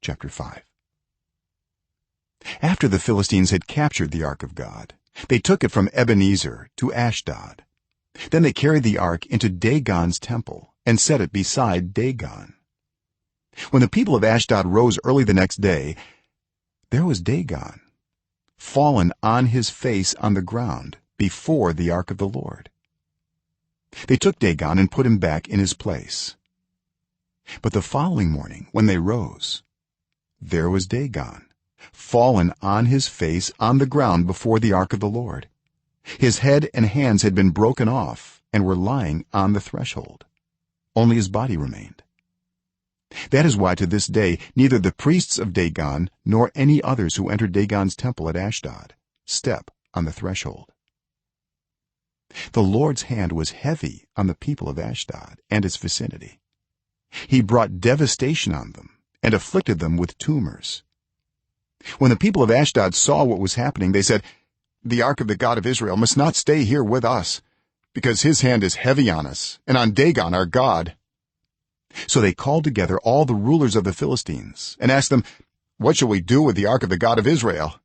chapter 5. After the Philistines had captured the ark of God, they took it from Ebenezer to Ashdod. Then they carried the ark into Dagon's temple and set it beside Dagon. When the people of Ashdod rose early the next day, there was Dagon, fallen on his face on the ground before the ark of the Lord. They took Dagon and put him back in his place. But the following morning when they rose, there was Dagon, fallen on his face on the ground before the ark of the Lord. His head and hands had been broken off and were lying on the threshold. Only his body remained. That is why to this day neither the priests of Dagon nor any others who entered Dagon's temple at Ashdod step on the threshold. The Lord's hand was heavy on the people of Ashdod and its vicinity. He brought devastation on them and afflicted them with tumors. When the people of Ashdod saw what was happening, they said, "The ark of the God of Israel must not stay here with us, because his hand is heavy on us and on Dagon our god." So they called together all the rulers of the Philistines and asked them, "What shall we do with the ark of the God of Israel?"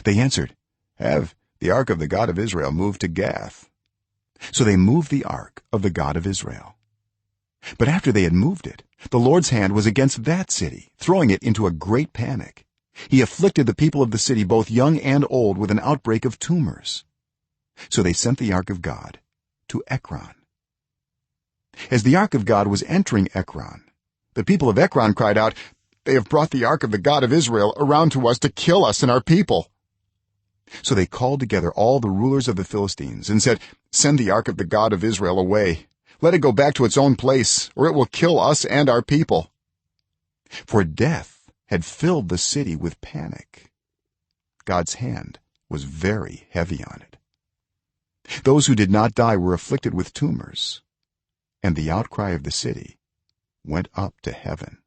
They answered, "Have the ark of the God of Israel moved to Gath." So they moved the ark of the God of Israel. But after they had moved it, the Lord's hand was against that city, throwing it into a great panic. He afflicted the people of the city, both young and old, with an outbreak of tumors. So they sent the ark of God to Ekron. As the ark of God was entering Ekron, the people of Ekron cried out, "They have brought the ark of the God of Israel around to us to kill us and our people." So they called together all the rulers of the Philistines and said, "Send the ark of the God of Israel away. Let it go back to its own place, or it will kill us and our people." For death had filled the city with panic. God's hand was very heavy on it. Those who did not die were afflicted with tumors, and the outcry of the city went up to heaven.